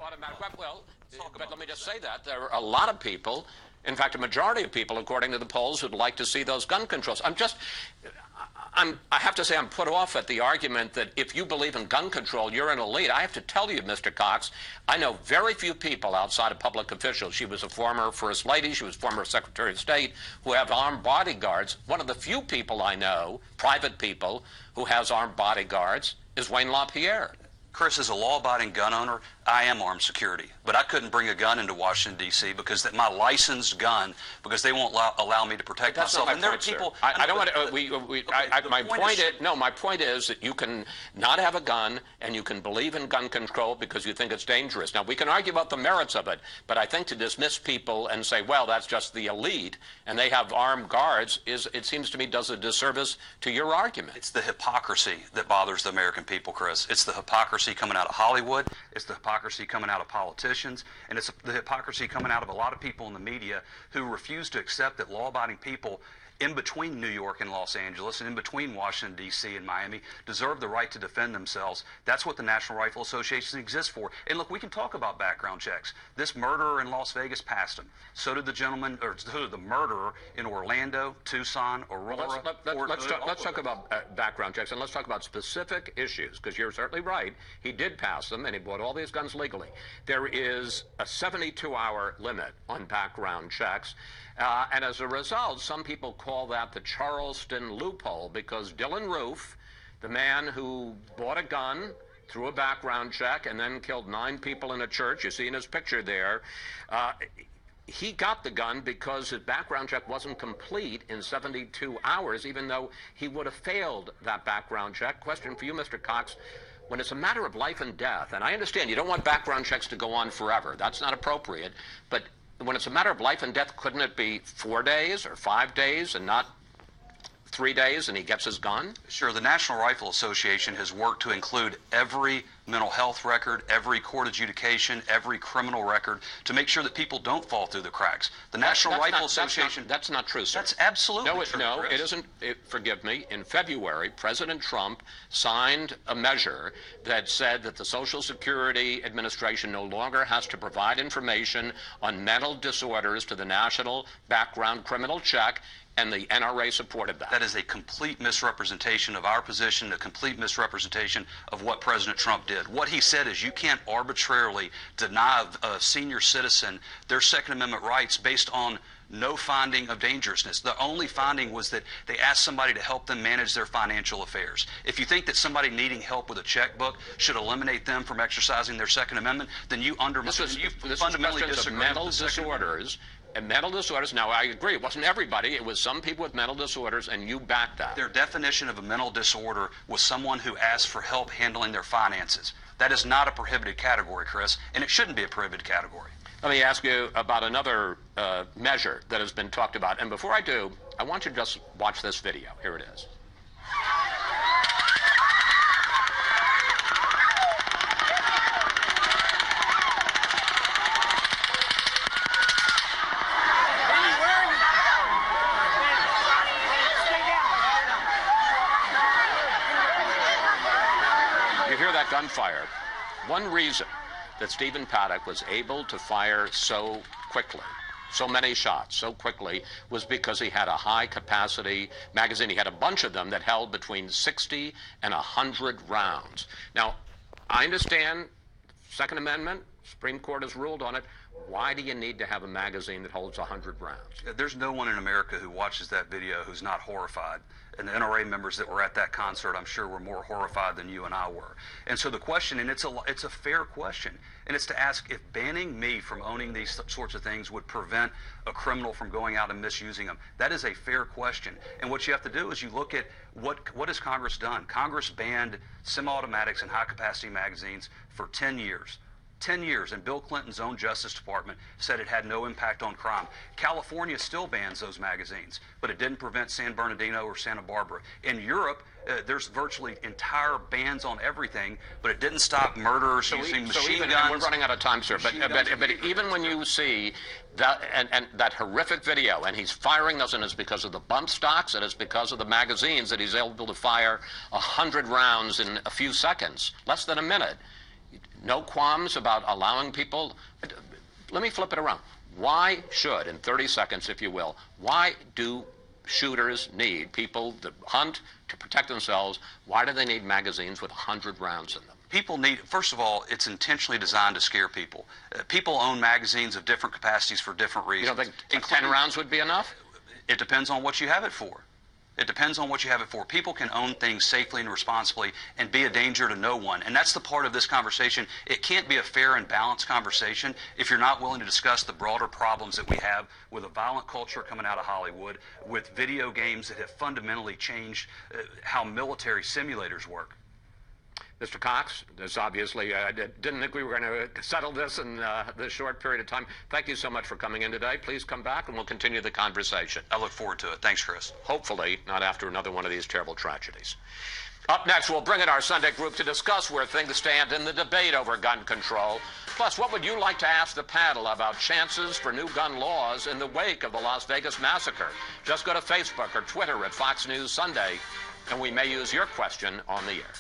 automatic weapon. Well, but let me just say that there are a lot of people, in fact, a majority of people, according to the polls, who'd like to see those gun controls. I have to say I'm put off at the argument that if you believe in gun control, you're an elite. I have to tell you, Mr. Cox, I know very few people outside of public officials. She was a former First Lady. She was former Secretary of State who have armed bodyguards. One of the few people I know, private people, who has armed bodyguards is Wayne LaPierre. Chris, as a law-abiding gun owner, I am armed security, but I couldn't bring a gun into Washington, D.C. because my licensed gun, because they won't allow me to protect myself. And there are people. I don't want to. My point is that you can not have a gun and you can believe in gun control because you think it's dangerous. Now we can argue about the merits of it, but I think to dismiss people and say, well, that's just the elite and they have armed guards it seems to me does a disservice to your argument. It's the hypocrisy that bothers the American people, Chris. It's the hypocrisy coming out of Hollywood. It's the hypocrisy coming out of politicians, and it's the hypocrisy coming out of a lot of people in the media who refuse to accept that law-abiding people in between New York and Los Angeles and in between Washington, D.C. and Miami deserve the right to defend themselves. That's what the National Rifle Association exists for. And look, we can talk about background checks. This murderer in Las Vegas passed them. So did so did the murderer in Orlando, Tucson, Aurora. Let's talk about background checks, and let's talk about specific issues, because you're certainly right. He did pass them, and he bought all these guns legally. There is a 72-hour limit on background checks. And as a result, some people call that the Charleston loophole, because Dylann Roof, the man who bought a gun through a background check and then killed 9 people in a church, you see in his picture there, he got the gun because his background check wasn't complete in 72 hours, even though he would have failed that background check. Question for you, Mr. Cox. When it's a matter of life and death, and I understand you don't want background checks to go on forever. That's not appropriate. But when it's a matter of life and death, couldn't it be 4 days or 5 days and not 3 days and he gets his gun? Sure. The National Rifle Association has worked to include every mental health record, every court adjudication, every criminal record to make sure that people don't fall through the cracks. The National Rifle Association... That's not true, sir. That's absolutely true, No, Chris. it isn't. Forgive me. In February, President Trump signed a measure that said that the Social Security Administration no longer has to provide information on mental disorders to the National Background Criminal Check, and the NRA supported that. That is a complete misrepresentation of our position, a complete misrepresentation of what President Trump did. What he said is you can't arbitrarily deny a senior citizen their Second Amendment rights based on no finding of dangerousness. The only finding was that they asked somebody to help them manage their financial affairs. If you think that somebody needing help with a checkbook should eliminate them from exercising their Second Amendment, then you fundamentally disagree with mental disorders. And mental disorders, now I agree, it wasn't everybody, it was some people with mental disorders, and you backed that. Their definition of a mental disorder was someone who asked for help handling their finances. That is not a prohibited category, Chris, and it shouldn't be a prohibited category. Let me ask you about another measure that has been talked about. And before I do, I want you to just watch this video. Here it is. You hear that gunfire. One reason that Stephen Paddock was able to fire so quickly, so many shots so quickly, was because he had a high-capacity magazine. He had a bunch of them that held between 60 and 100 rounds. Now, I understand Second Amendment, Supreme Court has ruled on it. Why do you need to have a magazine that holds 100 rounds? There's no one in America who watches that video who's not horrified. And the NRA members that were at that concert, I'm sure, were more horrified than you and I were. And so the question, and it's a fair question, and it's to ask if banning me from owning these sorts of things would prevent a criminal from going out and misusing them. That is a fair question. And what you have to do is you look at what has Congress done. Congress banned semi-automatics and high-capacity magazines for 10 years. 10 years, and Bill Clinton's own Justice Department said it had no impact on crime. California still bans those magazines, but it didn't prevent San Bernardino or Santa Barbara. In Europe, there's virtually entire bans on everything, but it didn't stop murderers using machine guns. And we're running out of time, sir, but even when you see that, and that horrific video, and he's firing those, and it's because of the bump stocks, and it's because of the magazines that he's able to fire 100 rounds in a few seconds, less than a minute. No qualms about allowing people. Let me flip it around. Why should, in 30 seconds, if you will, why do shooters need, people that hunt to protect themselves, why do they need magazines with 100 rounds in them? People need, first of all, it's intentionally designed to scare people. People own magazines of different capacities for different reasons. You don't think 10 rounds would be enough? It depends on what you have it for. It depends on what you have it for. People can own things safely and responsibly and be a danger to no one. And that's the part of this conversation. It can't be a fair and balanced conversation if you're not willing to discuss the broader problems that we have with a violent culture coming out of Hollywood, with video games that have fundamentally changed how military simulators work. Mr. Cox, this obviously, I didn't think we were going to settle this in this short period of time. Thank you so much for coming in today. Please come back and we'll continue the conversation. I look forward to it. Thanks, Chris. Hopefully not after another one of these terrible tragedies. Up next, we'll bring in our Sunday group to discuss where things stand in the debate over gun control. Plus, what would you like to ask the panel about chances for new gun laws in the wake of the Las Vegas massacre? Just go to Facebook or Twitter at Fox News Sunday, and we may use your question on the air.